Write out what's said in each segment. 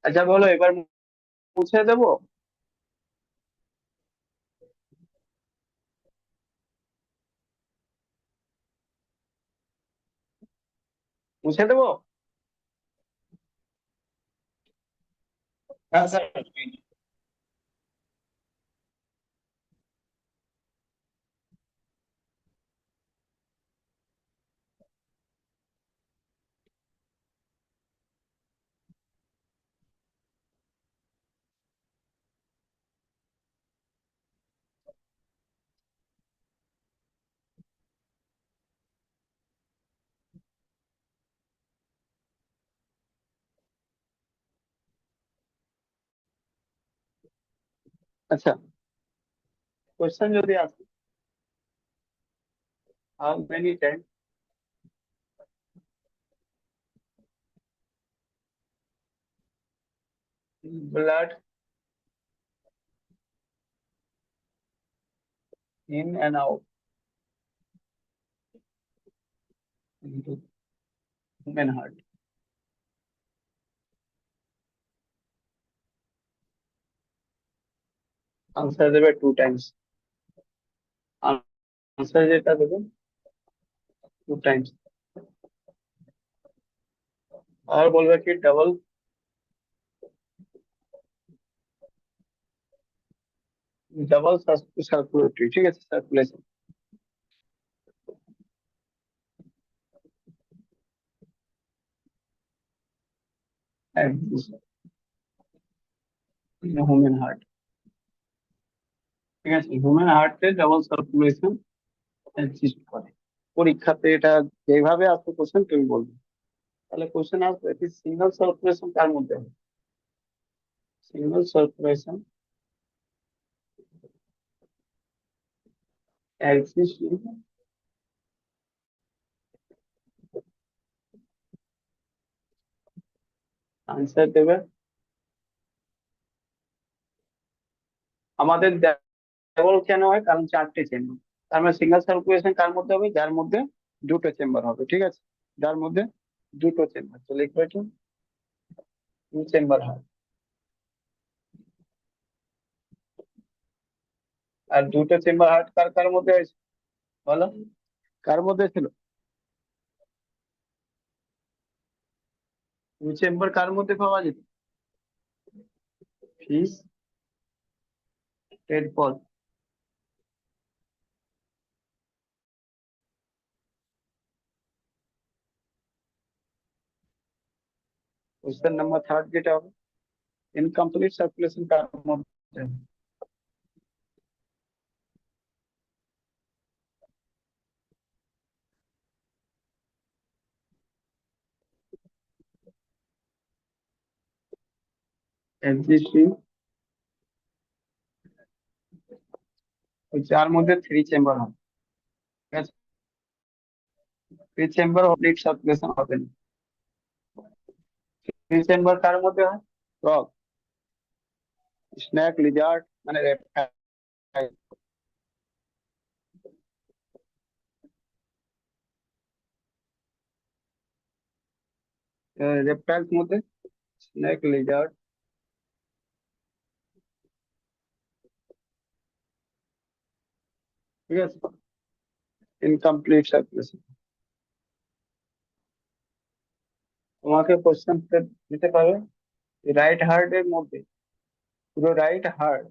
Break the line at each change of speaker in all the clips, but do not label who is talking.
আচ্ছা বলো, এবার মুছে দেবো? মুছে দেবো? হ্যাঁ স্যার। আচ্ছা, কোশ্চেন যদি আসে, how many time blood in and out into human heart? Answer দেবে 2 টাইমস। আনসার যেটা দেবে 2 টাইমস। আর বলবে কি ডাবল, ডাবল সার্কুলেটরি, ঠিক আছে, সার্কুলেশন। হিউম্যান হার্ট, ঠিক আছে, হিউম্যান হার্টে ডাবল সার্কুলেশন এক্সিস্ট করে। পরীক্ষাতে এটা যেভাবে আসবে কোশ্চেন তুমি বলবে। তাহলে কোশ্চেন আসবে কি সিঙ্গেল সার্কুলেশন কার মধ্যে হয়? সিঙ্গেল সার্কুলেশন এক্সিস্ট, আনসার দেবে আমাদের ডাবল কেন হয়, কারণ 4টে চেম্বার। তার মানে সিঙ্গেল সার্কুলেশন কার মধ্যে হবে, যার মধ্যে 2টো চেম্বার হবে, ঠিক আছে, যার মধ্যে 2টো চেম্বার, তো লিখবে কি 2 চেম্বার হয়। আর 2টো চেম্বার হার্ট কার কার মধ্যে হয়েছে বলো? কার মধ্যে ছিল? 2 চেম্বার কার মধ্যে পাওয়া যেত? ফিস, টেডপল। কোশ্চেন নাম্বার থার্ড যেটা হবে, ইনকমপ্লিট সার্কুলেশন কার মধ্যে? এক্সিস্টিং, যার মধ্যে 3 চেম্বার হবে, ঠিক আছে। 3 চেম্বার কমপ্লিট সার্কুলেশন হবে না। 3 চেম্বার কার মধ্যে হয়? ফ্রগ, স্নেক, লিজার্ড, মানে reptile। রেপ্টাইলস মধ্যে স্নেক, লিজার্ড, ঠিক আছে, ইনকমপ্লিট সার্কুলেশন। তোমাকে কোশ্চেন দিতে পারবে রাইট হার্ট এর মধ্যে, পুরো রাইট হার্ট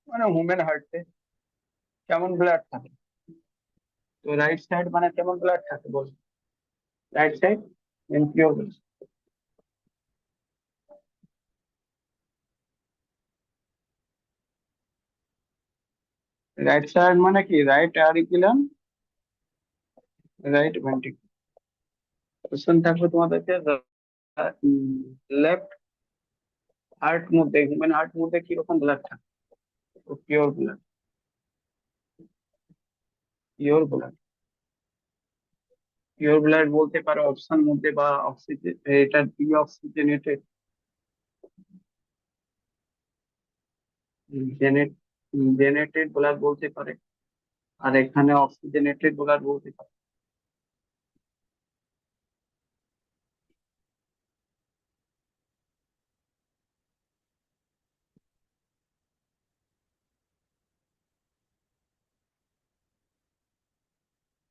মানে হিউম্যান হার্টে কেমন ব্লাড থাকে? তো রাইট সাইড মানে কেমন ব্লাড থাকে বল? Right side impure. Right side মানে কি? Right auriculum, right ventricle. Question থাকবে তোমাদেরকে লেফট হার্ট মধ্যে, হিউম্যান হার্ট মধ্যে কি রকম ব্লাড থাকে? Pure blood, pure blood. Pure blood বলতে পারো অপশন মধ্যে, বা অক্সিজেন, এটা ডি অক্সিজেনেটেড, জেনেট জেনেটেড ব্লাড বলতে পারে, আর এখানে অক্সিজেনেটেড ব্লাড বলতে পারে।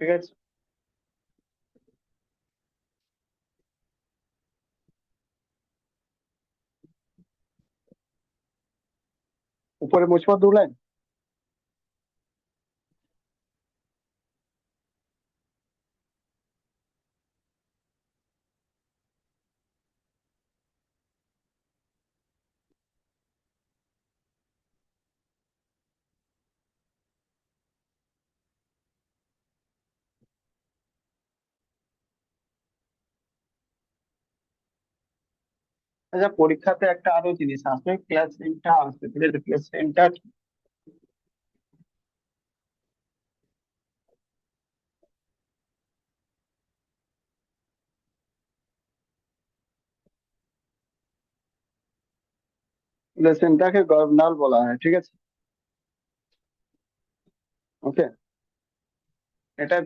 ঠিক আছে। উপরে মুছবো 2 লাইন। আচ্ছা, পরীক্ষাতে একটা আরো জিনিস আসবে, ক্লাস সেন্টার আসবে, ঠিক আছে? ক্লাস সেন্টার, ক্লাস সেন্টারকে গভর্নর বলা হয়, ঠিক আছে? ওকে। এটা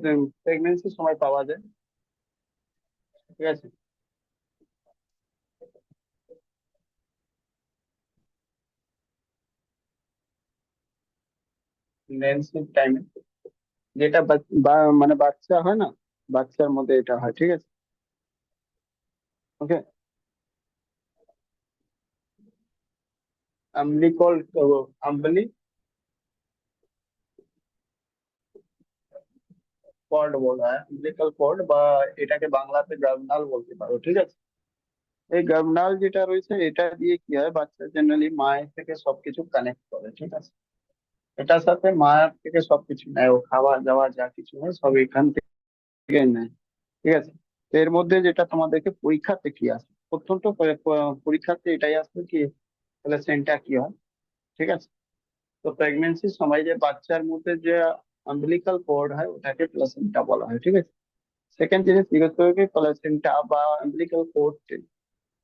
প্রেগনেন্সির সময় পাওয়া যায়, ঠিক আছে? প্রেগনেন্সির টাইমে যেটা মানে বাচ্চা হয় না, বাচ্চার মধ্যে এটা হয়, ঠিক আছে? ওকে। আম্বিলিকল আম্বলি কর্ড বলা হয়, আম্বিলিকাল কর্ড, বা এটাকে বাংলাতে গার্ভনাল বলতে পারো, ঠিক আছে? এই গার্ভনাল যেটা রয়েছে, এটা দিয়ে কি হয়, বাচ্চা জেনারেলি মায়ের থেকে সবকিছু কানেক্ট করে, ঠিক আছে? এটার সাথে মায়ের থেকে সবকিছু নেয়, ও খাওয়া দাওয়া যা কিছু হয় সব এখান থেকে নেয়, ঠিক আছে? তো এর মধ্যে যেটা তোমাদেরকে পরীক্ষাতে কি আসে, অত্যন্ত পরীক্ষাতে এটাই আসবে কি, প্লেসেন্টা কি হয়, ঠিক আছে? তো প্রেগনেন্সির সময় যে বাচ্চার মধ্যে যে আম্বিলিকাল কর্ড হয় ওটাকে প্লেসেন্টা বলা হয়, ঠিক আছে? সেকেন্ড জিনিস জিজ্ঞেস করবে, প্লেসেন্টা বা আম্বিলিকাল কর্ড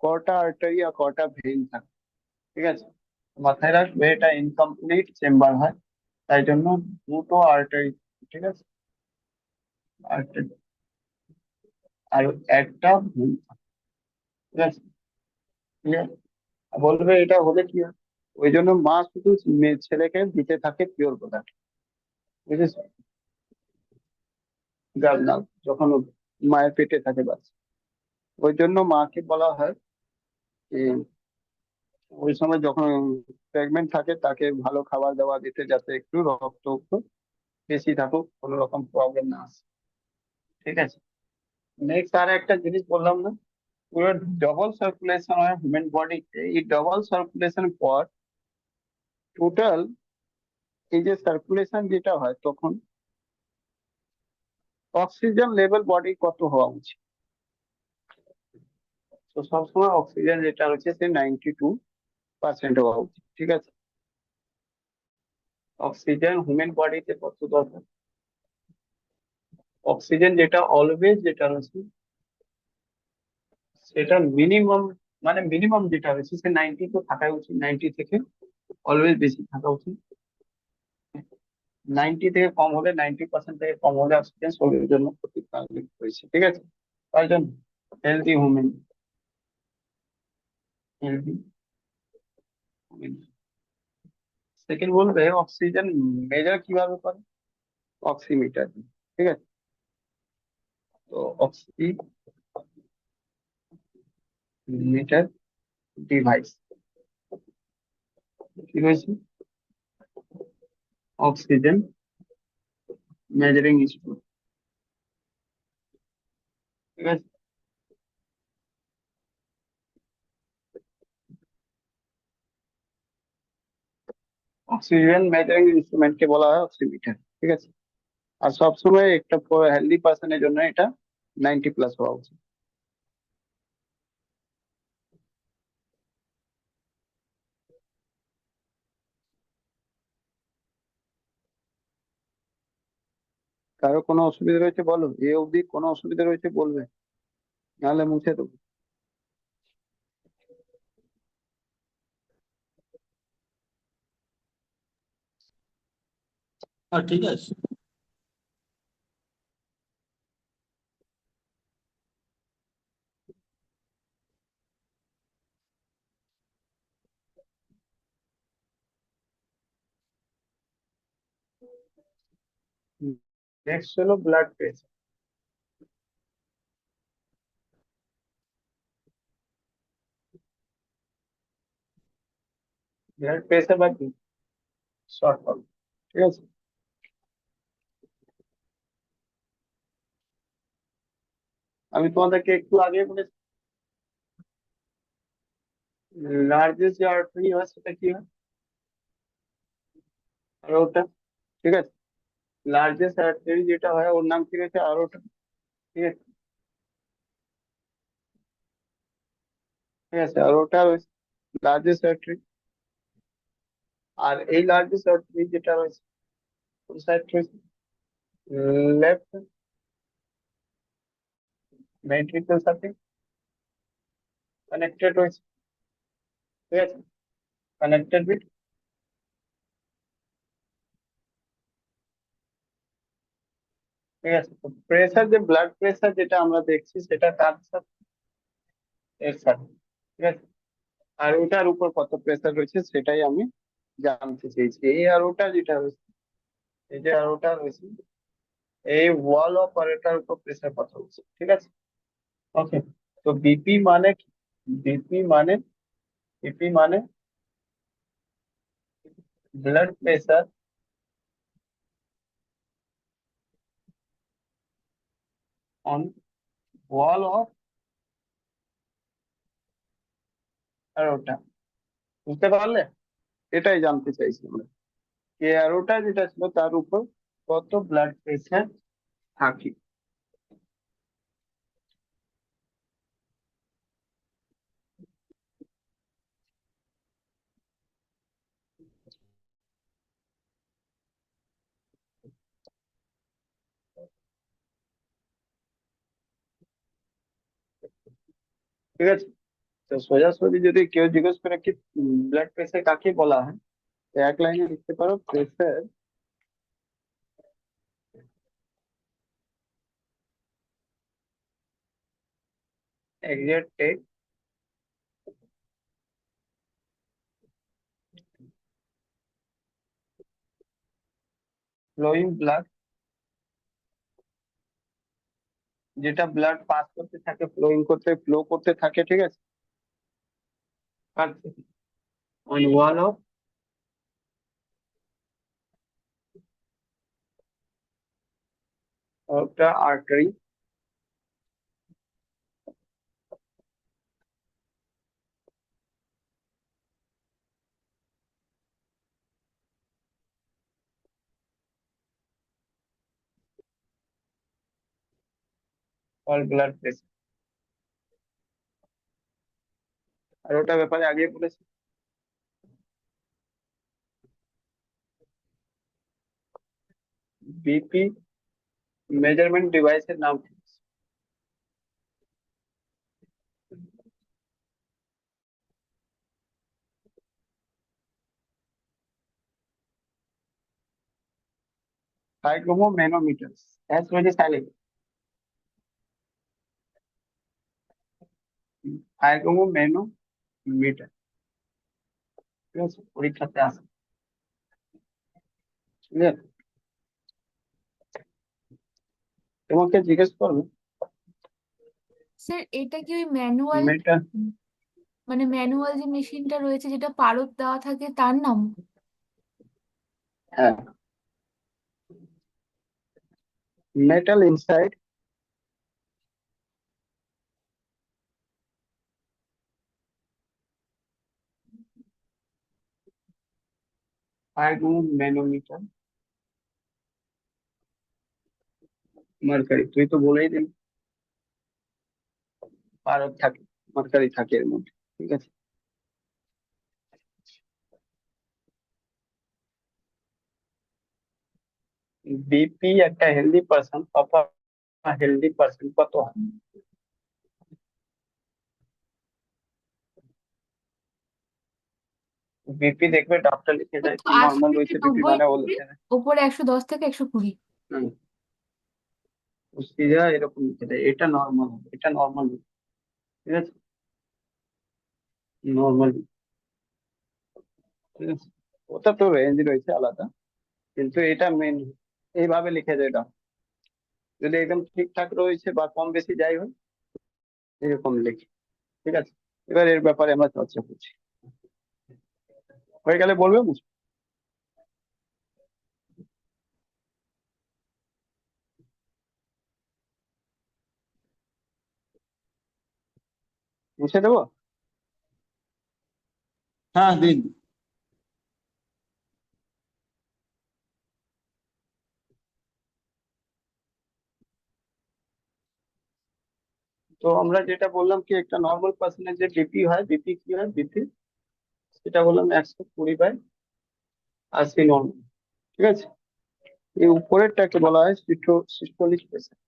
কটা আর্টারি আর কটা ভেইন থাকে, ঠিক আছে? মাথায় রাখবে এটা ইনকমপ্লিট চেম্বার হয়, তাই জন্য দুটো আর্টারি, ঠিক আছে? আর্টারি আর একটা ভেইন, ঠিক আছে? Clear? বলবে এটা হলে কি হয়, ওই জন্য মা শুধু ছেলেকে দিতে থাকে পিওর প্রোডাক্ট, বুঝেছো? গার্নাল যখন ও মায়ের পেটে থাকে বাচ্চা, ওই জন্য মাকে বলা হয় যে ওই সময় যখন প্রেগনেন্ট থাকে তাকে ভালো খাবার দাবার দিতে, যাতে একটু রক্ত একটু বেশি থাকুক, কোনো রকম প্রবলেম না আসে, ঠিক আছে? নেক্সট আর একটা জিনিস বললাম না, পুরো ডবল সার্কুলেশন হয় হিউম্যান বডিতে। এই ডবল সার্কুলেশন পর টোটাল এই যে সার্কুলেশন যেটা হয়, তখন অক্সিজেন লেভেল বডি কত হওয়া উচিত? তো সবসময় অক্সিজেন যেটা রয়েছে সে 92% হওয়া উচিত, ঠিক আছে? অক্সিজেন হিউম্যান বডিতে কত দরকার? অক্সিজেন যেটা অলওয়েজ যেটা রয়েছে সেটা মিনিমাম, মানে মিনিমাম যেটা রয়েছে সে 90 তো থাকাই উচিত, 90 থেকে অলওয়েজ বেশি থাকা উচিত। 90 থেকে কম হলে, 90% থেকে কম হলে অক্সিজেন শরীরের জন্য ক্ষতিকারক হয়েছে, ঠিক আছে? তাই জন্য healthy human, healthy human. Second বলবে অক্সিজেন মেজার কিভাবে করে, অক্সিমিটার, ঠিক আছে? তো অক্সিমিটার ডিভাইস কি হয়েছে, অক্সিজেন মেজারিং ইনস্ট্রুমেন্ট, ঠিক আছে? অক্সিজেন মেজারিং ইনস্ট্রুমেন্ট কে বলা হয় অক্সিমিটার, ঠিক আছে? আর সবসময় একটা হেলদি পার্সনের জন্য এটা 90+ হওয়া উচিত। কারো কোনো অসুবিধা রয়েছে বলো, এ অবধি কোনো অসুবিধা রয়েছে বলবে, নাহলে মুছে দেবো। হ্যাঁ, ঠিক আছে। নেক্সট হলো ব্লাড প্রেসার। ব্লাড প্রেসার বা কি শর্ট ফর্ম, ঠিক আছে। আমি তোমাদেরকে একটু আগে বলেছি লার্জেস্ট যে আর্টারি হয় সেটা কি হয়, আরোটা, ঠিক আছে। লার্জেস্ট আর্টারি যেটা হয় ওর নাম কি রয়েছে, আরোটা, ঠিক আছে। ঠিক আছে, আরোটা লার্জেস্ট আর্টারি। আর এই লার্জেস্ট আর্টারি যেটা রয়েছে কোন সাইড রয়েছে, লেফট ভেন্ট্রিকল সাথে কানেক্টেড রয়েছে, ঠিক আছে, কানেক্টেড উইথ, ঠিক আছে। তো প্রেসার, যে ব্লাড প্রেসার যেটা আমরা দেখছি সেটা কার সাথে, এর সাথে, ঠিক আছে। আর ওটার উপর কত প্রেসার রয়েছে সেটাই আমি জানতে চেয়েছি। এই আর ওটা যেটা রয়েছে, এই যে আর ওটা রয়েছে, এই ওয়াল অফ আরোটার উপর প্রেসার কত রয়েছে, ঠিক আছে। ওকে। তো বিপি মানে কি? বিপি মানে, বিপি মানে blood pressure on wall of aorta, বুঝতে পারলে? এটাই জানতে চাইছি আমরা, যে আরোটা যেটা ছিল তার উপর কত ব্লাড প্রেসার থাকে। ঠিক আছে। তো সোজাসুজি যদি কেউ জিজ্ঞেস করে কি ব্লাড প্রেসার কাকে বলা হয়, তো এক লাইনে লিখতে পারো, প্রেসার exerted flowing blood, যেটা ব্লাড পাস করতে থাকে, ফ্লোইং করতে, ফ্লো করতে থাকে, ঠিক আছে, অন ওয়াল অফ, একটা আর্টারি, অল ব্লাড প্রেসার। আর ওটা ব্যাপারে আগে বলেছি। বিপি মেজারমেন্ট ডিভাইসের নাম কি? হাইগ্রোমো ম্যানোমিটার, এস রয়েছে সাইলেন্ট, হাইগ্রোমো ম্যানোমিটার, ঠিক আছে, পরীক্ষাতে আসে, ঠিক আছে। তোমাকে জিজ্ঞেস করবে
স্যার এটা কি ওই ম্যানুয়াল,
মেটা,
মানে ম্যানুয়াল যে মেশিনটা রয়েছে যেটা পারদ দেওয়া থাকে তার নাম?
হ্যাঁ, মেটাল ইনসাইড হাইগ্রোমো ম্যানোমিটার, মার্কারি, তুই তো বলেই দিলি পারদ থাকে, মার্কারি থাকে এর মধ্যে, ঠিক আছে। বিপি একটা হেলদি পার্সন, পাপা হেলদি পার্সন কত হয়? বিপি দেখবে ডক্টর লিখে
ও
দেয়
তো
কি
80
নর্মাল
থেকে
রয়েছে বিপি,
90
মানে ও
থাকে,
লিখে দেয়।
ওপরে 110 থেকে 120।
হুম, ও সিধা এরকম লিখে দেয়, এটা নর্মাল, এটা নর্মাল, ঠিক আছে, নর্মাল, ঠিক আছে। ওটা তো রেঞ্জ রয়েছে আলাদা, কিন্তু এটা মেন এইভাবে লিখে দেয় ডক্টর। যদি একদম ঠিকঠাক রয়েছে বা কম বেশি যাই হোক এরকম লিখি। ঠিক আছে, এবার এর ব্যাপারে আমরা চর্চা করছি। হয়ে গেলে বলবে মুছে? মুছে দেবো? হ্যাঁ দিন। তো আমরা যেটা বললাম কি একটা নর্মাল পার্সনের যে বিপি হয়, বিপি কি হয়, বিপি সেটা বললাম 120/80 নর্মাল। ঠিক আছে, এই উপরেরটাকে বলা হয় সিস্টোলিক প্রেসার।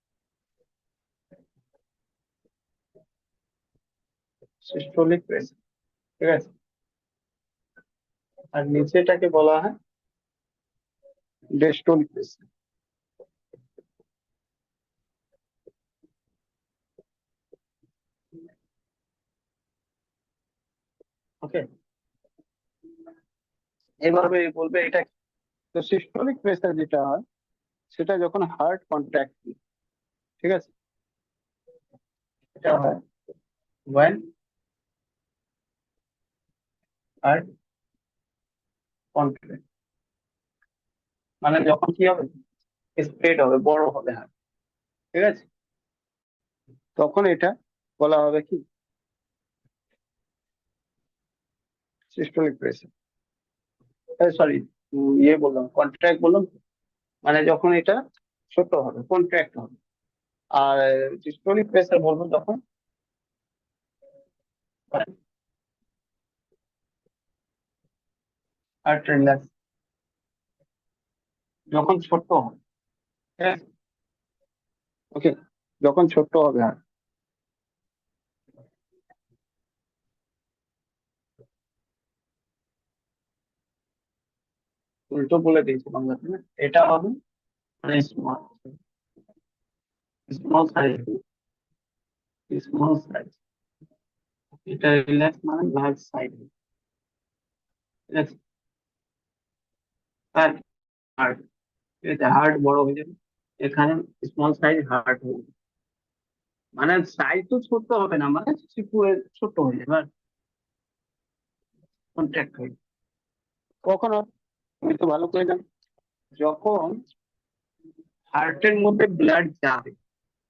সিস্টোলিক প্রেসার, ঠিক আছে। আর নিচেটাকে বলা হয় ডিস্টোলিক প্রেসার। ওকে, এভাবে বলবে এটা কি? তো সিস্টোলিক প্রেসার যেটা হয় সেটা যখন হার্ট কন্ট্রাক্ট, ঠিক আছে, এটা হয় when heart contract, মানে যখন কি হবে, স্প্রেড হবে, বড় হবে হার্ট, ঠিক আছে, তখন এটা বলা হবে কি সিস্টোলিক প্রেসার। সরি, ইয়ে বললাম কন্ট্রাক্ট বললাম তো। মানে যখন এটা ছোট হবে, কন্ট্রাক্ট হবে। আর সিস্টোলিক প্রেসার বলবো যখন হার্ট রিল্যাক্স, যখন ছোট হবে। হ্যাঁ, ওকে, যখন ছোট হবে হার্ট। উল্টো বলে দিয়েছি বাংলাতে না, এটা হবে মানে small, small size, small size. এটা রিল্যাক্স মানে লার্জ সাইজ, ঠিক আছে। আর হার্ট, ঠিক আছে, হার্ট বড় হয়ে যাবে, এখানে স্মল সাইজ হার্ট হয়ে যাবে। মানে সাইজ তো ছোট হবে না, মানে ছোট হয়ে যাবে আর কন্ট্রাক্ট হয়ে যাবে। কখন হবে? তুমি তো ভালো করে জানো, যখন হার্টের মধ্যে ব্লাড যাবে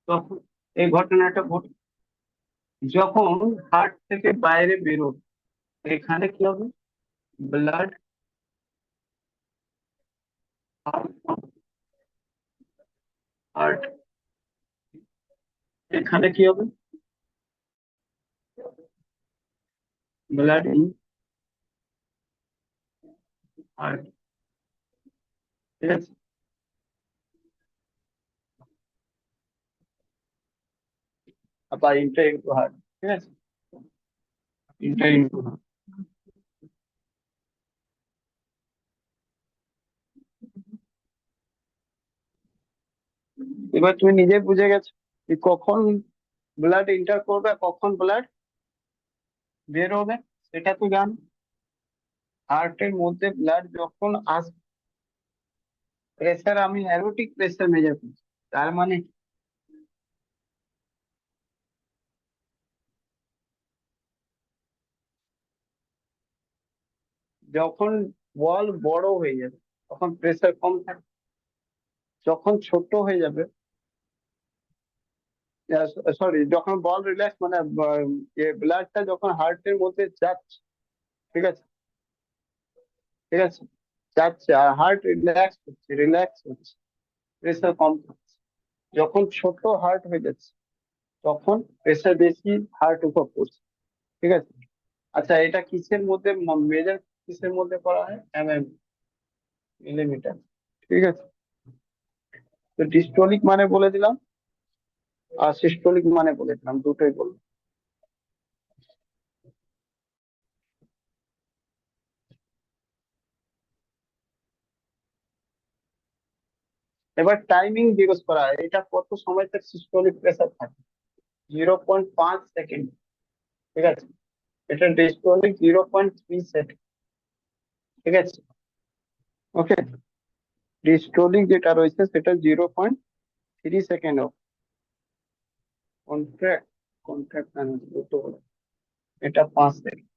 তখন এই ঘটনাটা ঘটে। যখন হার্ট থেকে বাইরে বেরোবে এখানে কি হবে, ব্লাড, হার্ট, এখানে কি হবে, ব্লাড ইন হার্ট, ঠিক আছে। আবার ইন্টার ইন্টু হার্ট, ঠিক আছে, ইন্টার ইন্টু হার্ট। এবার তুমি নিজে বুঝে গেছো যে কখন ব্লাড ইন্টার করবে কখন ব্লাড বের হবে, সেটা তো জানো। হার্টের মধ্যে ব্লাড যখন আসবে, প্রেসার আমি অ্যারোটিক প্রেসার মেজার করছি, তার মানে যখন বল বড় হয়ে যাবে তখন প্রেসার কম থাকবে, যখন ছোট হয়ে যাবে, সরি, যখন বল রিল্যাক্স মানে ব্লাডটা যখন হার্টের মধ্যে যাচ্ছে, ঠিক আছে, ঠিক আছে, যাচ্ছে আর হার্ট রিল্যাক্স হচ্ছে, রিল্যাক্স হচ্ছে, প্রেসার কম থাকছে। যখন ছোট হার্ট হয়ে যাচ্ছে তখন প্রেসার বেশি হার্ট উপর করছে, ঠিক আছে। আচ্ছা, এটা কিসের মধ্যে মেজার, কিসের মধ্যে করা হয়, মিলিমিটার, ঠিক আছে। তো ডিস্টোলিক মানে বলে দিলাম আর সিস্টোলিক মানে বলে দিলাম, দুটোই বললাম। এবার টাইমিং জিজ্ঞেস করা হয়, এটা কত সময় তার সিস্টোলিক প্রেসার থাকে, 0.5 সেকেন্ড, ঠিক আছে। এটা ডিস্টোলিক 0.3 সেকেন্ড, ঠিক আছে, ওকে। ডিস্টোলিক যেটা রয়েছে সেটা 0.3 3 সেকেন্ড অফ কন্ট্রাক্ট কন্ট্রাক্ট এটা 5 সেকেন্ড,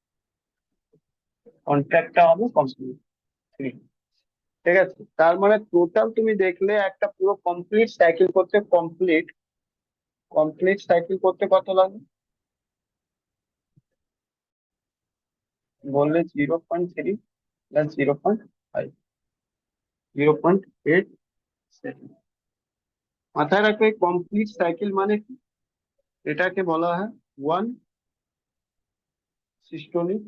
কন্ট্রাক্টটা হবে কমপ্লিট 3। ঠিক আছে, তার মানে টোটাল তুমি দেখলে একটা পুরো কমপ্লিট সাইকেল করতে কত লাগে বললে? 0.3 প্লাস 0.5, 0.8 সেকেন্ড। মাথায় রাখবে কমপ্লিট সাইকেল মানে কি? এটাকে বলা হয় 1 সিস্টোলিক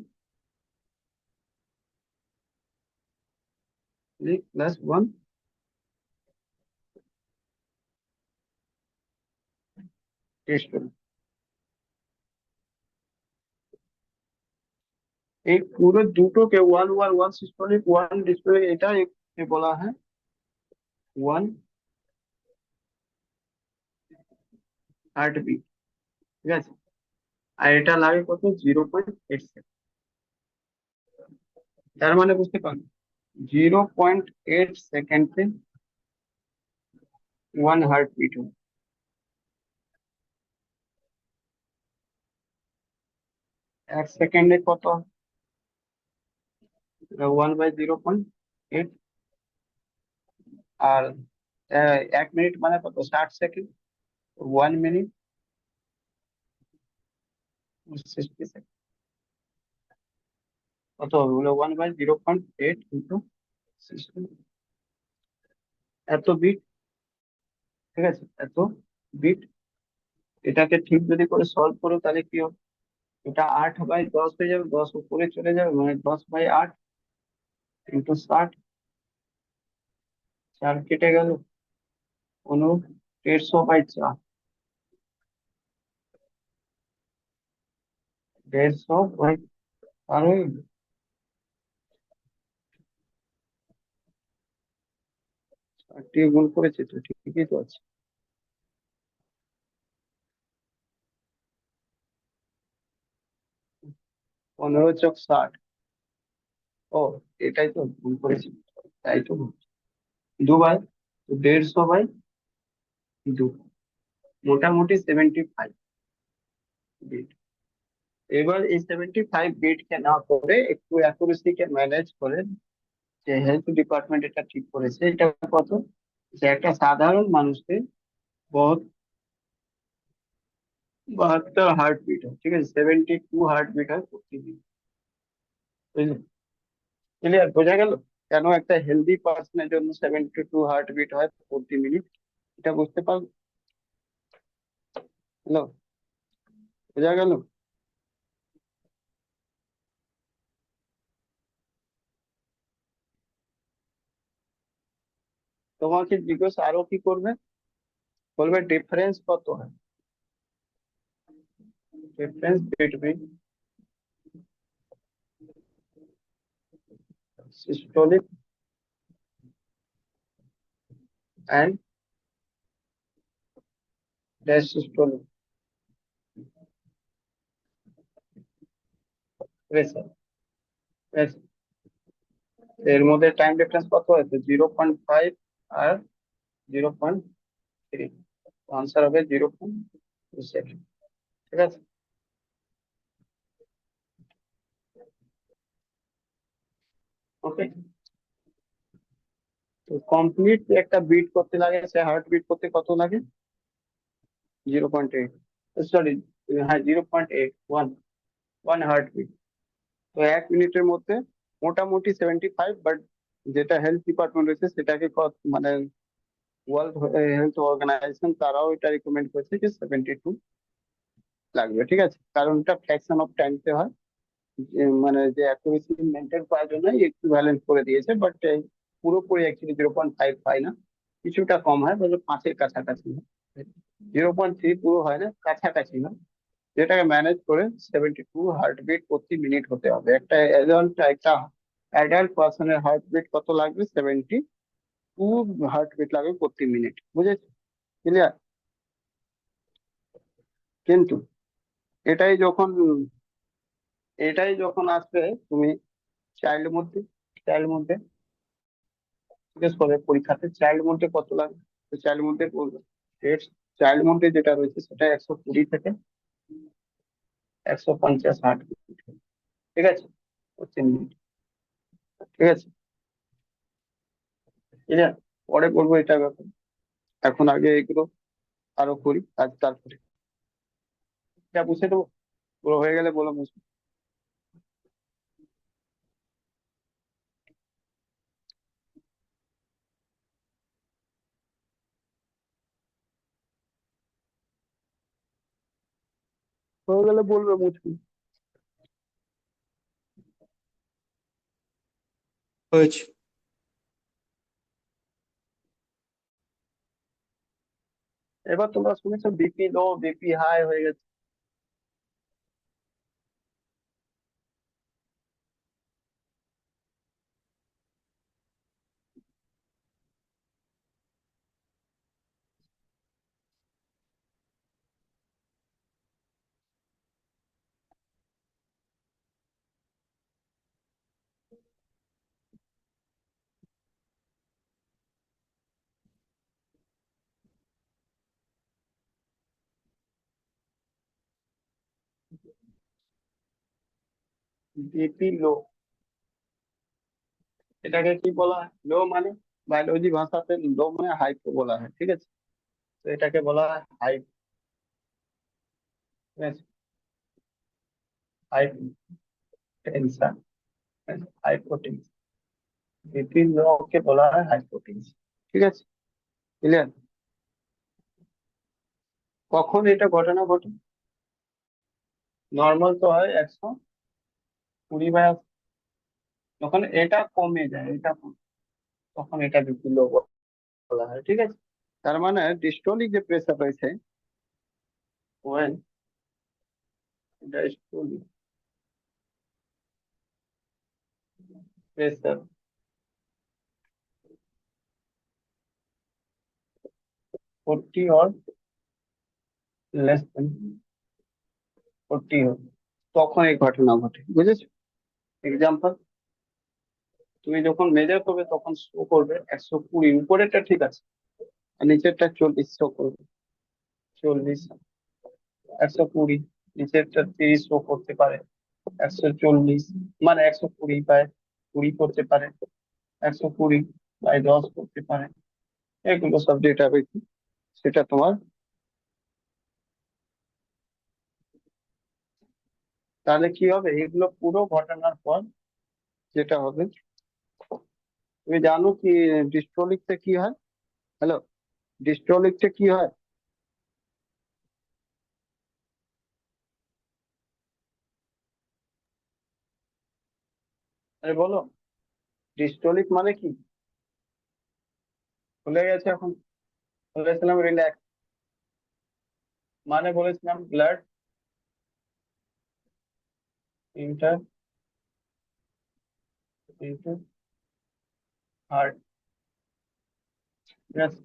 প্লাস 1 ডিস্টোলিক। এই পুরো দুটোকে 1 1 1 সিস্টোলিক 1 ডিস্টোলিক, এটা বলা হয় 1 হার্টবিট। ঠিক আছে, আর এটা লাগে কত? 0.8 সেকেন্ড। তার মানে বুঝতে পারো 0.8 সেকেন্ডে 1 হার্টবিট হয়। 1 সেকেন্ডে কত? 1/0.8। আর 1 মিনিট মানে কত? 60 সেকেন্ড। 1 মিনিট 60 সেকেন্ড কত হবে? বলে 1/0.8 ইন্টু 60, এত বিট। ঠিক আছে, এত বিট। এটাকে ঠিক যদি করে সলভ করো তাহলে কি হবে? এটা 8/10 হয়ে যাবে, 10 উপরে চলে যাবে, মানে 10/8 ইন্টু 60। 4 কেটে গেল, 150/4, 150/4 হয়ে গেল। দিয়ে গুণ করেছে তো, ঠিকই তো আছে। 15 × 60। ও, এটাই তো ভুল করেছি, তাই তো বলছি। 2 তো 150/2, মোটামুটি 75 বিট। এবার এই 75 বিট কে না করে একটু অ্যাকুরেসি কে ম্যানেজ করে যে হেলথ ডিপার্টমেন্ট এটা ঠিক করেছে, এটা কত? যে একটা সাধারণ মানুষকে 72 হার্টবিট হয়। ঠিক আছে, 72 হার্টবিট হয় প্রতিদিন। বুঝলি? ক্লিয়ার? বোঝা গেল কেন একটা হেলদি পার্সনের জন্য 72 হার্টবিট হয় প্রতি মিনিট? এটা বুঝতে পারলো? হ্যালো, বোঝা গেল? তোমাকে জিজ্ঞেস আরো কি করবে, বলবে ডিফারেন্স কত হয়, difference between systolic and diastolic pressure. এর মধ্যে টাইম ডিফারেন্স কত হয়েছে? 0.5 আর 0.3। আনসার হবে 0.2 সেকেন্ড। ঠিক আছে, ওকে। তো কমপ্লিট একটা বিট করতে লাগে, সে হার্ট বিট করতে কত লাগে? 0.8, সরি, হ্যাঁ 0.8, 1 হার্ট বিট। তো 1 মিনিটের মধ্যে মোটামুটি 75, বাট যেটা হেলথ ডিপার্টমেন্ট রয়েছে সেটাকে মানে ওয়ার্ল্ড হেলথ অর্গানাইজেশন তারাও এটা রিকমেন্ড করেছে যে 72 লাগবে। ঠিক আছে, কারণ এটা ফ্র্যাকশন অফ টাইমতে হয়, মানে যে অ্যাকুরেসি মেনটেন করার জন্য ইকুইভ্যালেন্ট করে দিয়েছে, বাট পুরোপুরি অ্যাকচুয়ালি 0.5 পাই না, কিছুটা কম হয়, বলে 5-এর কাছাকাছি হয়। 0.3 পুরো হয় না, কাছাকাছি হয়, যেটাকে ম্যানেজ করে 72 হার্টবিট প্রতি মিনিট হতে হবে। একটা অ্যাডাল্ট পার্সনের হার্টবিট কত লাগবে? 72 হার্টবিট লাগবে প্রতি মিনিট। বুঝেছো? ক্লিয়ার? কিন্তু এটাই যখন এটাই যখন আসবে তুমি চাইল্ড মধ্যে, চাইল্ড মধ্যে জিজ্ঞেস করবে পরীক্ষাতে চাইল্ড মধ্যে কত লাগবে, তো চাইল্ড মধ্যে বলবে রেট চাইল্ড মধ্যে যেটা রয়েছে সেটা 120 থেকে 150 হার্ট। ঠিক আছে, হচ্ছে মিনিট। ঠিক আছে, ক্লিয়ার। পরে বলবো এটা ব্যাপারে, এখন আগে এগুলো আরো করি আর তারপরে এটা বুঝে দেবো। পুরো হয়ে গেলে বলো বুঝবো। হয়ে গেলে বলবে মুছবি।
হয়েছে।
এবার তোমরা শুনেছো বিপি লো বিপি হাই হয়ে গেছে। বিপি লো, এটাকে কি বলা হয়? লো মানে বায়োলজি ভাষাতে লো মানে হাইপো বলা হয়। ঠিক আছে, তো এটাকে বলা হয় হাই। ঠিক আছে, হাইপোটেনশন, হাইপোটেনশন। বিপি লো কে বলা হয় হাইপোটেনশন। ঠিক আছে, ক্লিয়ার। কখন এটা ঘটনা ঘটে? নর্মাল তো হয় 120 যখন এটা কমে যায়, এটা তখন এটা বিপি লো বলা হয়। ঠিক আছে, তার মানে ডিস্টোলিক যে প্রেসার রয়েছে, when diastolic pressure 40 or less than 40 হয়, তখন এই ঘটনা ঘটে। বুঝেছো? এক্সাম্পল, তুমি যখন মেজার করবে তখন শো করবে 120, উপরেরটা ঠিক আছে আর নিচেরটা 40 শো করবে। 40, 120, নিচেরটা 30 শো করতে পারে। 140 মানে 120 বাই 20 করতে পারে, 120 বাই 10 করতে পারে। এগুলো সব ডেটা রয়েছে, সেটা তোমার। তাহলে কি হবে, এগুলো পুরো ঘটনার পর যেটা হবে, তুমি জানো কি ডিস্টোলিকটা কি হয়? হ্যালো, ডিস্টোলিকটা কি হয়? আরে বলো, ডিস্টোলিক মানে কি? ভুলে গেছে এখন? বলেছিলাম রিল্যাক্স, মানে বলেছিলাম ব্লাড ইন্টার ইন্টু হার্ট। ঠিক আছে,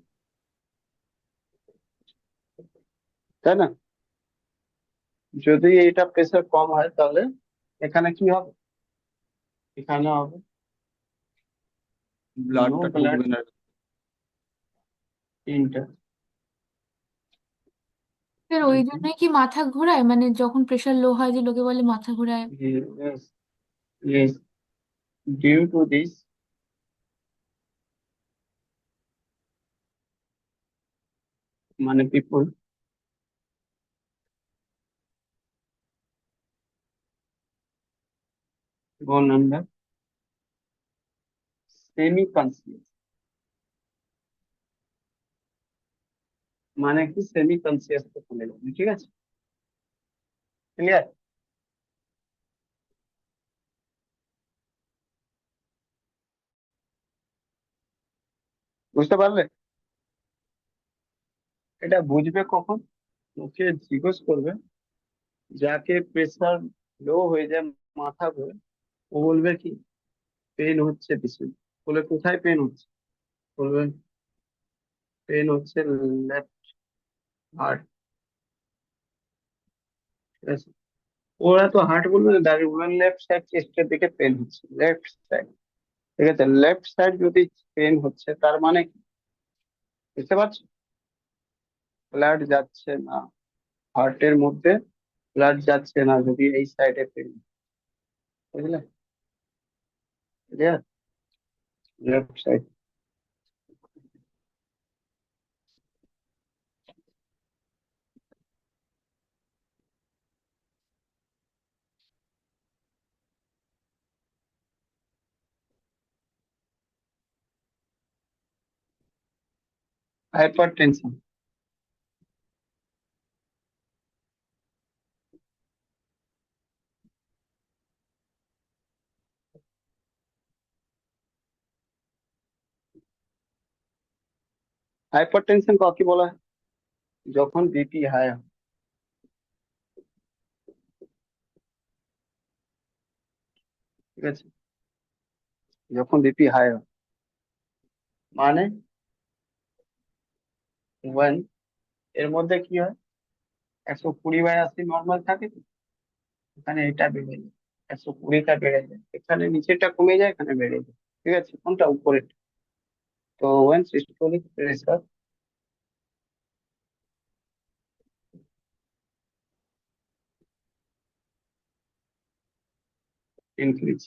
তাই না? যদি এটা প্রেসার কম হয় তাহলে এখানে কি হবে? এখানে হবে নো
ব্লাডটা
ব্লাড
ঢুকবে না।
ইন্টার।
স্যার ওই জন্যই কি মাথা ঘোরায়, মানে যখন প্রেশার লো হয় যে লোকে বলে মাথা ঘোরায়?
yes, yes, due to this মানে people born under semi conscious, মানে কি সেমি কনসিয়াস তো চলে যাবে। ঠিক আছে, ক্লিয়ার। বুঝতে পারলে? এটা বুঝবে কখন? ওকে জিজ্ঞেস করবে, যাকে প্রেসার লো হয়ে যায়, মাথা ঘোরে, ও বলবে কি পেন হচ্ছে বেশি। বলে কোথায় পেন হচ্ছে? বলবে পেন হচ্ছে লেফট হার্ট। ঠিক আছে, ওরা তো হার্ট বলবে না, দাঁড়িয়ে বলবেন লেফট সাইড চেস্টের দিকে পেন হচ্ছে, লেফট সাইড। ঠিক আছে, লেফট সাইড যদি পেন হচ্ছে তার মানে কি? বুঝতে পারছো? ব্লাড যাচ্ছে না, হার্টের মধ্যে ব্লাড যাচ্ছে না যদি এই সাইডে ফেলি, বুঝলে? Clear? Left side. Hyper tension. Hyper tension কাকে বলা হয়? যখন বিপি হাই হয়, ঠিক আছে? যখন বিপি হাই হয় মানে ওয়ান, এর মধ্যে কি হয়, 120/80 নর্মাল থাকে তো, এখানে এটা বেড়ে যায়, 120টা বেড়ে যায়, এখানে নিচেটা কমে যায়, এখানে বেড়ে যায়, ঠিক আছে? কোনটা উপরে? তো ওয়েন সিস্টোলিক প্রেসার ইনক্রিজ,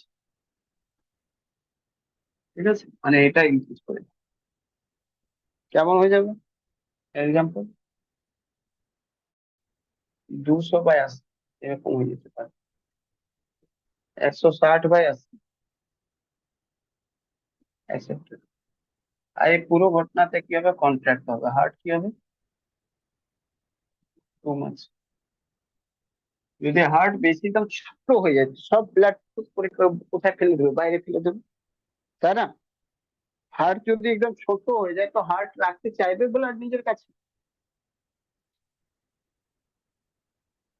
ঠিক আছে, মানে এটা ইনক্রিজ করে, কেমন হয়ে যাবে? এক্সাম্পল 200/80 এরকম হয়ে যেতে পারে, 160/80 accepted। আর এই পুরো ঘটনাতে কি হবে, কন্ট্রাক্ট হবে, হার্ট কি হবে, টু মাচ। যদি হার্ট বেশি একদম ছোট হয়ে যায়, সব ব্লাড করে কোথায় ফেলে দেবে, বাইরে ফেলে দেবে, তাই না? হার্ট যদি একদম ছোট হয়ে যায় তো হার্ট রাখতে চাইবে ব্লাড নিজের কাছে?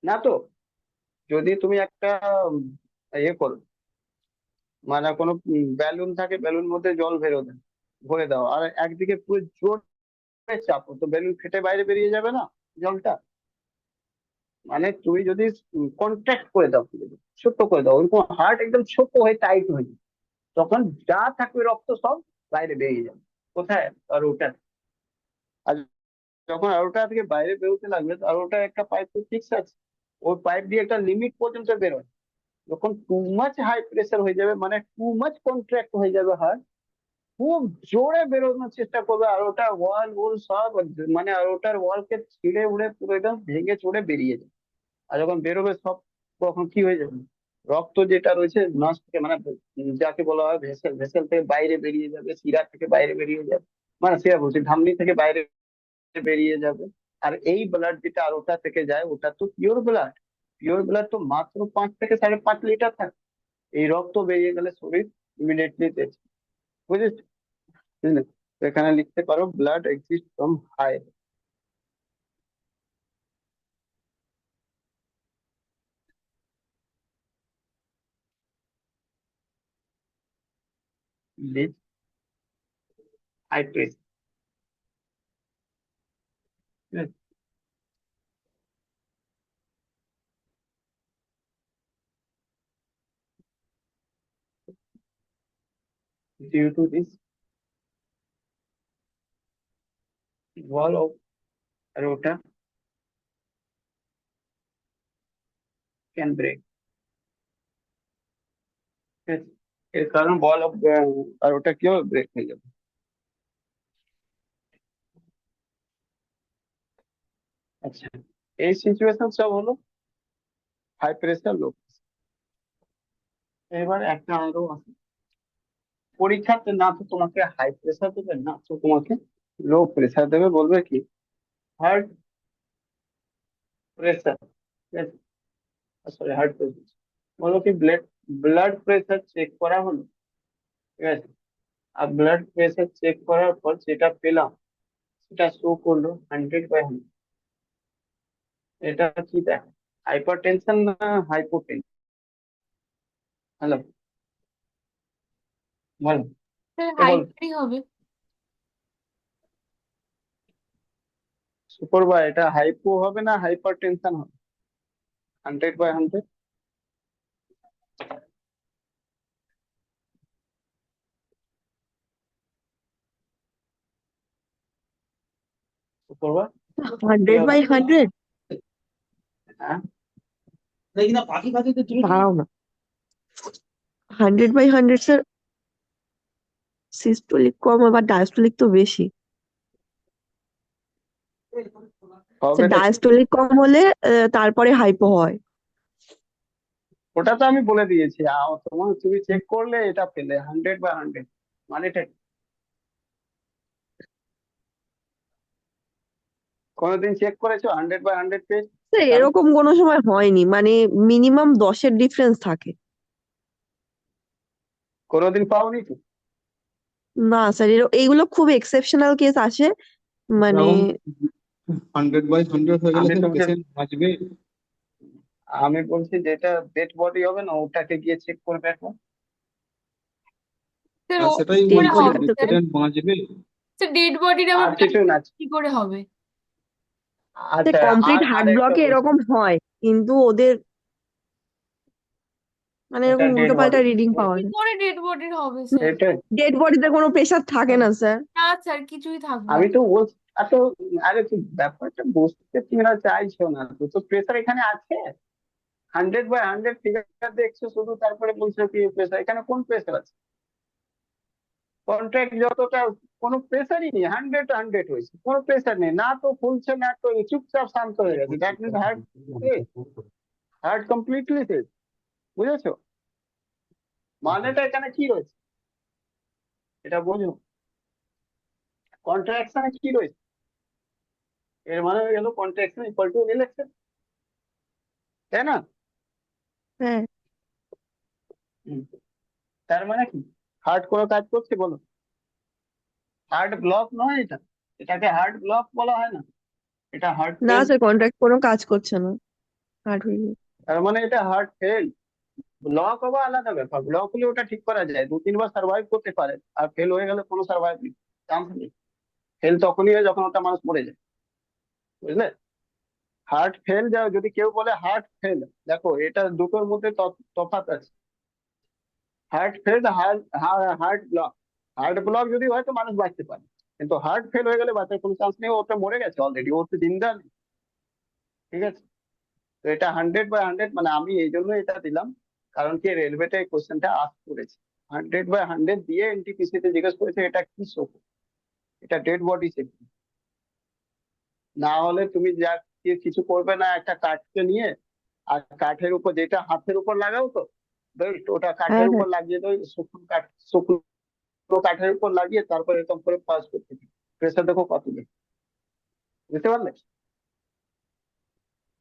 না তো। যদি তুমি একটা ইয়ে করো, মানে কোনো ব্যালুন থাকে, ব্যালুন মধ্যে জল ভরে দাও, আর একদিকে পুরো জোরে চাপো, তো বেলুন ফেটে বাইরে বেরিয়ে যাবে না জলটা? মানে তুমি যদি কন্ট্রাক্ট করে দাও, ছোট করে দাও, ওরকম হার্ট একদম ছোট হয়ে টাইট হয়ে যায়, তখন যা থাকবে রক্ত সব বাইরে বেরিয়ে যাবে। কোথায়? আর ওটা, আর যখন আরোটা থেকে বাইরে বেরোতে লাগবে, তো আরোটা একটা পাইপ তো ফিক্স আছে, ওই পাইপ দিয়ে একটা লিমিট পর্যন্ত বেরোয়, যখন টু মাচ হাই প্রেসার হয়ে যাবে, মানে টু মাচ কন্ট্রাক্ট হয়ে যাবে হার্ট, খুব জোরে বেরোনোর চেষ্টা করবে, আর ওটা ওয়াল ওল সব, মানে আর ওটার ওয়ালকে ছিঁড়ে উড়ে পুরো একদম ভেঙে চড়ে বেরিয়ে যাবে। আর যখন বেরোবে সব, তখন কি হয়ে যাবে, রক্ত যেটা রয়েছে নাস থেকে, মানে যাকে বলা হয় ভেসেল, ভেসেল থেকে বাইরে বেরিয়ে যাবে, শিরা থেকে বাইরে বেরিয়ে যাবে, মানে শিরা বলছি, ধমনী থেকে বাইরে বেরিয়ে যাবে। আর এই ব্লাড যেটা আর ওটা থেকে যায়, ওটা তো পিওর ব্লাড, পিওর ব্লাড তো মাত্র 5 থেকে 5.5 লিটার থাকে, এই রক্ত বেরিয়ে গেলে শরীর ইমিডিয়েটলি দেখছে, বুঝেছ? বুঝলে? তো এখানে লিখতে পারো blood exist from high live high pressure, due to this wall of aorta can break, ঠিক আছে? এর কারণ বল অফ aorta কি হবে, ব্রেক হয়ে যাবে। আচ্ছা, এই সিচুয়েশন সব হলো হাই প্রেসার লো। এবার একটা আরো আছে, পরীক্ষাতে না তো তোমাকে হাই প্রেসার দেবে, না তো তোমাকে লো প্রেসার দেবে, বলবে কি হার্ট প্রেসার, ঠিক আছে, সরি হার্ট প্রেসার, বলো কি ব্লাড ব্লাড প্রেসার চেক করা হলো, ঠিক আছে? আর ব্লাড প্রেসার চেক করার পর যেটা পেলাম, সেটা শো করলো 100/100, এটা কি দেখ, হাইপার টেনশন না হাইপোটেনশন? হ্যালো, বলো,
স্যার
কে বল?
হাইপারই হবে।
সুপার বা এটা হাইপো হবে না হাইপার টেনশন হবে? 100/100 সুপার বা কি
100
হলো?
বাই 100?
হ্যাঁ,
দাঁড়াও না, 100 বাই 100 স্যার, সিস্টোলিক কম আবার ডায়াস্টোলিক তো বেশি।
হবে নাকি?
ডায়াস্টোলিক কম হলে তারপরে হাইপো হয়।
ওটা তো আমি বলে দিয়েছি, তুমি চেক করলে এটা পেলে 100/100, মানে এটা কোনোদিন চেক করেছো 100/100 পেজ?
স্যার এরকম কোনো সময় হয়নি, মানে মিনিমাম 10-এর ডিফারেন্স থাকে।
কোনোদিন পাওনি তো?
না স্যার, এইগুলো খুব এক্সেপশনাল কেস আসে, মানে
এরকম 100/100 হয়ে গেলে
আমি
স্যার
তোমাকে
পেশেন্ট বাঁচবে?
আমি বলছি যেটা ডেড বডি হবে না, ওটাকে গিয়ে চেক করবে একবার।
স্যার
আর
ও
সেটাই
কি করে
ডেড
বলছি
বডি
হবে
যে
স্যার?
পেশেন্ট বাঁচবে।
স্যার ডেড বডির আবার
আর কিছু না।
কি করে হবে?
আচ্ছা,
কমপ্লিট
আর
হার্ট
একটা
ব্লকে
কোশ্চেন।
এরকম হয়, কিন্তু ওদের মানে
এটা
এরকম
ডেড
উল্টোপাল্টা
বডি,
রিডিং পাওয়া
কি
যায়।
করে ডেড বডির হবে স্যার?
সেটাই
ডেড বডিতে কোনো প্রেশার থাকে না স্যার।
না স্যার, কিছুই থাকবে
আমি
না।
তো বলছি। এত আরে তুমি ব্যাপারটা বুঝতে তোমরা চাইছো না তো, তো প্রেসার এখানে আছে। 100/100 ফিগার দেখছো শুধু, তারপরে বলছো কি প্রেসার, এখানে কোন প্রেসার আছে? কন্ট্রাক্ট যতটা, কোনো প্রেসারই নেই, 100/100 হয়েছে, কোনো প্রেসার নেই, না তো ফুলছে না তো চুপচাপ শান্ত হয়ে গেছে, that means heart, heart completely শেষ। বুঝেছো মানেটা এখানে কি রয়েছে? এটা বোঝো, কন্ট্রাকশনে কি রয়েছে? এর মানে হয়ে গেল কন্ট্রাকশন ইকুয়াল টু রিল্যাক্সেশন, তাই না?
হ্যাঁ।
হুম। তার মানে কি হার্ট কোনো কাজ করছে বলো? হার্ট ব্লক নয় এটা, এটাকে হার্ট ব্লক বলা হয় না, এটা হার্ট
না
ফেল।
স্যার, কন্ট্রাক্ট কোনো কাজ করছে না, হার্ট হয়ে
তার মানে এটা হার্ট ফেল। ব্লক হওয়া আলাদা ব্যাপার, ব্লক হলে ওটা ঠিক করা যায়, 2-3 বার সার্ভাইভ করতে পারে, আর ফেল হয়ে গেলে কোনো সার্ভাইভ নেই, চান্স নেই। ফেল তখনই হয় যখন ওটা মানুষ মরে যায়, বুঝলে? হার্ট ফেল যাও, যদি কেউ বলে হার্ট ফেল, দেখো এটা দুটোর মধ্যে তফাৎ আছে। Heart fail, heart block. Heart block যদি হয় তো মানুষ বাঁচতে পারে, কিন্তু হার্ট ফেল হয়ে গেলে বাঁচার কোনো চান্স নেই, ওটা মরে গেছে অলরেডি, ও তো জিন্দা নেই। ঠিক আছে, তো এটা 100/100, মানে আমি এই জন্য এটা দিলাম, কারণ কি রেলওয়েতে এই কোশ্চেনটা আস্ক করেছে। 100/100 দিয়ে এনটিপিসি তে জিজ্ঞেস করেছে এটা কি শোক, এটা ডেড বডি সেফটি। না হলে তুমি যা কিছু করবে না, একটা কাঠকে নিয়ে, আর কাঠের উপর যেটা হাতের উপর লাগাও তো বেল্ট, ওটা
হ্যাঁ
কাঠের
হ্যাঁ।
উপর লাগিয়ে দাও, শুকনো কাঠ, শুকনো কাঠের উপর লাগিয়ে তারপর এরকম করে পাস করতে দিই, প্রেসার দেখো কত নেই। বুঝতে পারলে?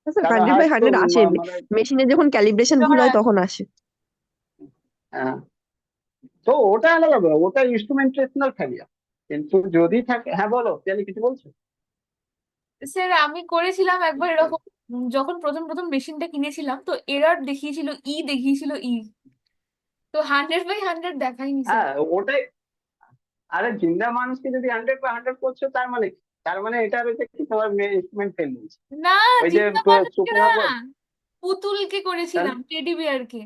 স্যার
কারণ
100/100 আসে,
মানে
মেশিনে যখন ক্যালিব্রেশন ভুল হয়
হ্যাঁ,
তখন আসে।
হ্যাঁ, তো ওটা আলাদা ব্যাপার, ওটা ইনস্ট্রুমেন্টেশনাল ফেলিয়ার। কিন্তু যদি থাকে, হ্যাঁ বলো জানি কিছু বলছো।
স্যার আমি করেছিলাম একবার এরকম, যখন প্রথম প্রথম মেশিনটা কিনেছিলাম তো এরর দেখিয়েছিল, দেখিয়েছিল তো 100/100 দেখায়নি স্যার।
হ্যাঁ ওটাই। আরে জিন্দা মানুষকে যদি 100/100 করছো, তার মানে কি? তার মানে এটা রয়েছে কি তোমার ইনস্ট্রুমেন্ট ফেল হয়েছে।
না,
ওই যে
জিন্দা মানুষকে না,
সুকুমার
পুতুলকে
তাহলে
করেছিলাম, টেডি বিয়ারকে।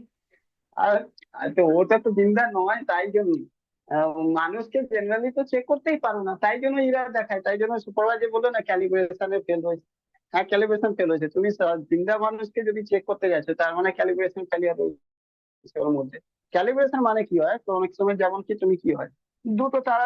আর আর তো ওটা তো জিন্দা নয়, তাই জন্য মানুষকে জেনারেলি তো চেক করতেই পারো না, তাই জন্য এরা দেখায়, তাই জন্য সুপারভাইজার বললো না ক্যালিব্রেশনে ফেল হয়েছে। হ্যাঁ ক্যালিব্রেশন ফেল হয়েছে, তুমি জিন্দা মানুষকে যদি চেক করতে গেছো, তার মানে ক্যালিব্রেশন ফেলিয়ার রয়েছে ওর মধ্যে। ক্যালিব্রেশন মানে কি হয়, তো অনেক সময় যেমন কি তুমি কি হয়, দুটো তারা